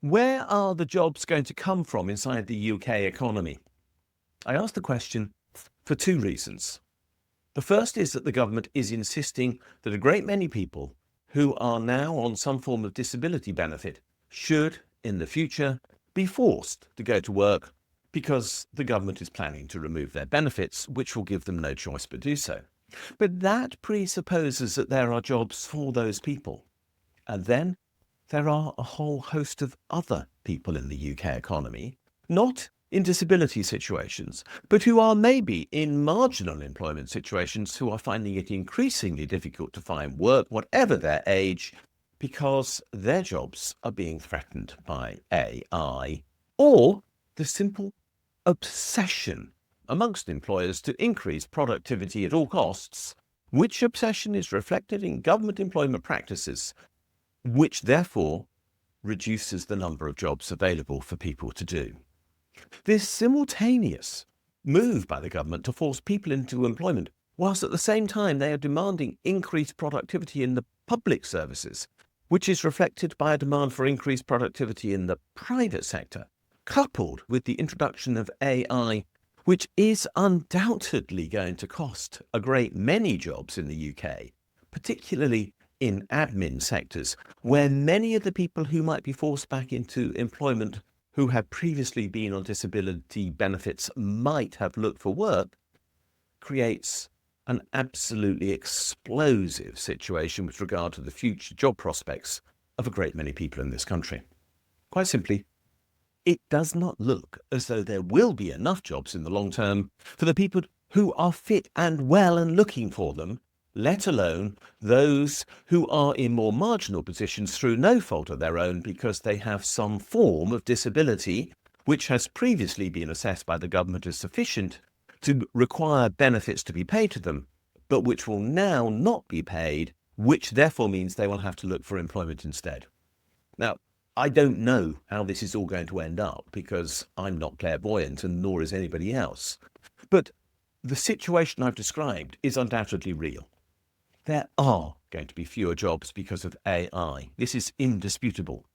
Where are the jobs going to come from inside the UK economy? I ask the question for two reasons. The first is that the government is insisting that a great many people who are now on some form of disability benefit should, in the future, be forced to go to work because the government is planning to remove their benefits, which will give them no choice but do so. But that presupposes that there are jobs for those people. And then there are a whole host of other people in the UK economy, not in disability situations, but who are maybe in marginal employment situations, who are finding it increasingly difficult to find work, whatever their age, because their jobs are being threatened by AI, or the simple obsession amongst employers to increase productivity at all costs, which obsession is reflected in government employment practices, which therefore reduces the number of jobs available for people to do. This simultaneous move by the government to force people into employment, whilst at the same time they are demanding increased productivity in the public services, which is reflected by a demand for increased productivity in the private sector, coupled with the introduction of AI, which is undoubtedly going to cost a great many jobs in the UK, particularly in admin sectors, where many of the people who might be forced back into employment who had previously been on disability benefits might have looked for work, creates an absolutely explosive situation with regard to the future job prospects of a great many people in this country. Quite simply, it does not look as though there will be enough jobs in the long term for the people who are fit and well and looking for them, let alone those who are in more marginal positions through no fault of their own because they have some form of disability which has previously been assessed by the government as sufficient to require benefits to be paid to them, but which will now not be paid, which therefore means they will have to look for employment instead. Now, I don't know how this is all going to end up because I'm not clairvoyant and nor is anybody else. But the situation I've described is undoubtedly real. There are going to be fewer jobs because of AI. This is indisputable.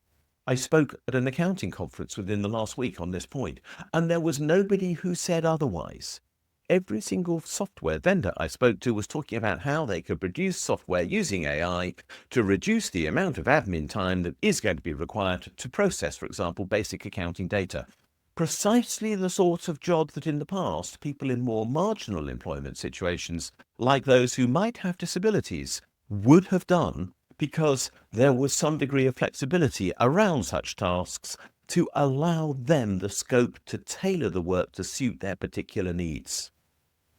I spoke at an accounting conference within the last week on this point, and there was nobody who said otherwise. Every single software vendor I spoke to was talking about how they could produce software using AI to reduce the amount of admin time that is going to be required to process, for example, basic accounting data. Precisely the sort of job that in the past people in more marginal employment situations, like those who might have disabilities, would have done because there was some degree of flexibility around such tasks to allow them the scope to tailor the work to suit their particular needs.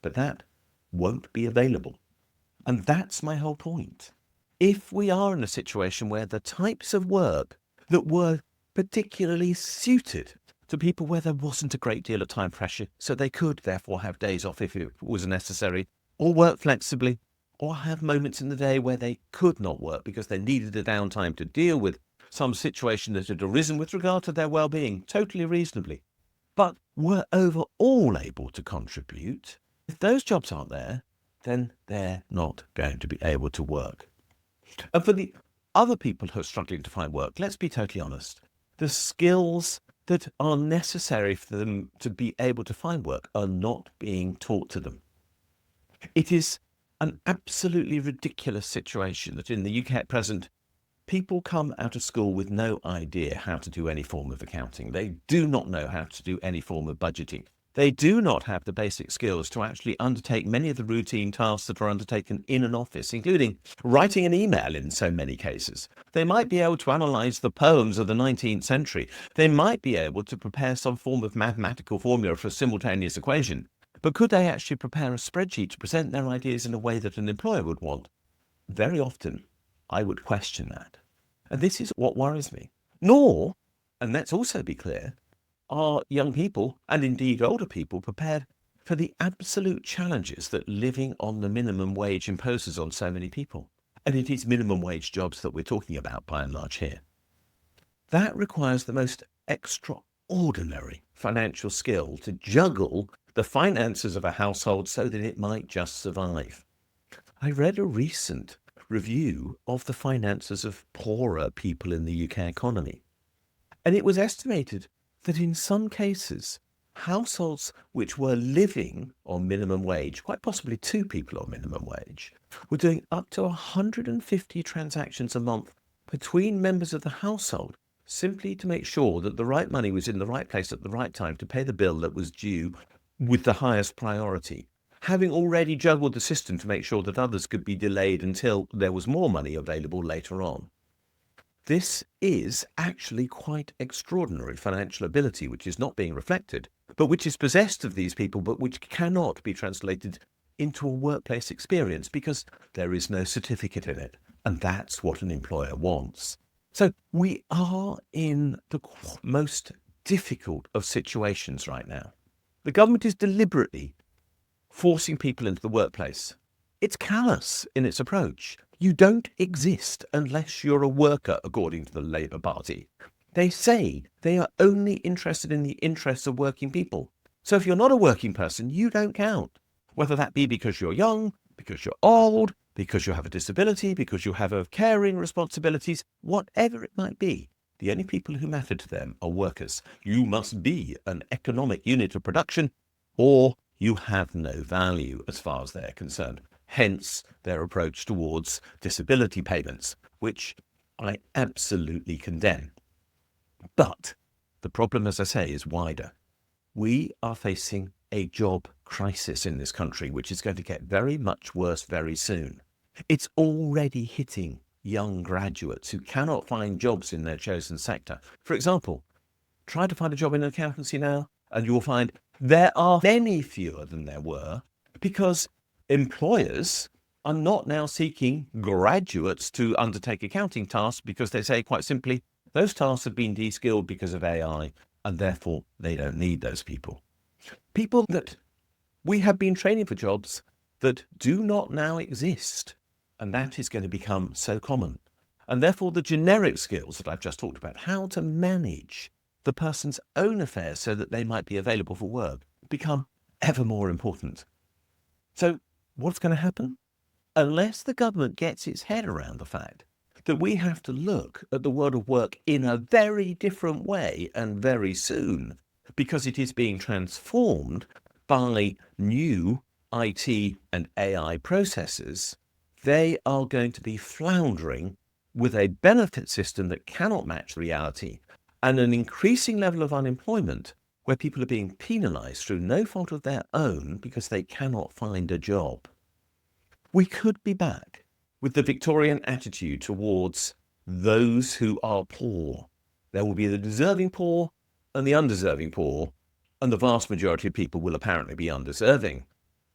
But that won't be available. And that's my whole point. If we are in a situation where the types of work that were particularly suited to people where there wasn't a great deal of time pressure, so they could therefore have days off if it was necessary, or work flexibly, or have moments in the day where they could not work because they needed the downtime to deal with some situation that had arisen with regard to their well-being, totally reasonably, but were overall able to contribute. If those jobs aren't there, then they're not going to be able to work. And for the other people who are struggling to find work, let's be totally honest, the skills that are necessary for them to be able to find work are not being taught to them. It is an absolutely ridiculous situation that in the UK at present, people come out of school with no idea how to do any form of accounting. They do not know how to do any form of budgeting. They do not have the basic skills to actually undertake many of the routine tasks that are undertaken in an office, including writing an email in so many cases. They might be able to analyse the poems of the 19th century. They might be able to prepare some form of mathematical formula for a simultaneous equation. But could they actually prepare a spreadsheet to present their ideas in a way that an employer would want? Very often, I would question that. And this is what worries me. Nor, and let's also be clear, are young people, and indeed older people, prepared for the absolute challenges that living on the minimum wage imposes on so many people. And it is minimum wage jobs that we're talking about by and large here. That requires the most extraordinary financial skill to juggle the finances of a household so that it might just survive. I read a recent review of the finances of poorer people in the UK economy. And it was estimated that in some cases, households which were living on minimum wage, quite possibly two people on minimum wage, were doing up to 150 transactions a month between members of the household, simply to make sure that the right money was in the right place at the right time to pay the bill that was due with the highest priority, having already juggled the system to make sure that others could be delayed until there was more money available later on. This is actually quite extraordinary financial ability, which is not being reflected, but which is possessed of these people, but which cannot be translated into a workplace experience because there is no certificate in it. And that's what an employer wants. So we are in the most difficult of situations right now. The government is deliberately forcing people into the workplace. It's callous in its approach. You don't exist unless you're a worker, according to the Labour Party. They say they are only interested in the interests of working people. So if you're not a working person, you don't count. Whether that be because you're young, because you're old, because you have a disability, because you have caring responsibilities, whatever it might be. The only people who matter to them are workers. You must be an economic unit of production or you have no value as far as they're concerned. Hence their approach towards disability payments, which I absolutely condemn. But the problem, as I say, is wider. We are facing a job crisis in this country, which is going to get very much worse very soon. It's already hitting young graduates who cannot find jobs in their chosen sector. For example, try to find a job in accountancy now, and you will find there are many fewer than there were because employers are not now seeking graduates to undertake accounting tasks because they say quite simply, those tasks have been de-skilled because of AI and therefore they don't need those people. People that we have been training for jobs that do not now exist. And that is going to become so common. And therefore the generic skills that I've just talked about, how to manage the person's own affairs so that they might be available for work, become ever more important. So what's going to happen? Unless the government gets its head around the fact that we have to look at the world of work in a very different way and very soon, because it is being transformed by new IT and AI processes, they are going to be floundering with a benefit system that cannot match reality and an increasing level of unemployment where people are being penalized through no fault of their own because they cannot find a job. We could be back with the Victorian attitude towards those who are poor. There will be the deserving poor and the undeserving poor, and the vast majority of people will apparently be undeserving.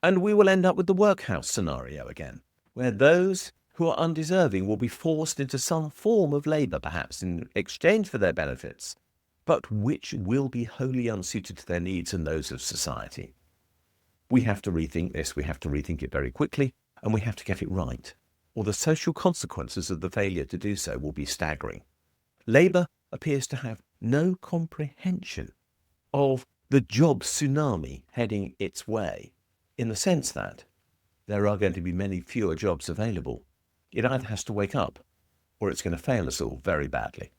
And we will end up with the workhouse scenario again, where those who are undeserving will be forced into some form of labour, perhaps in exchange for their benefits, but which will be wholly unsuited to their needs and those of society. We have to rethink this. We have to rethink it very quickly, and we have to get it right, or the social consequences of the failure to do so will be staggering. Labour appears to have no comprehension of the job tsunami heading its way, in the sense that there are going to be many fewer jobs available. It either has to wake up or it's going to fail us all very badly.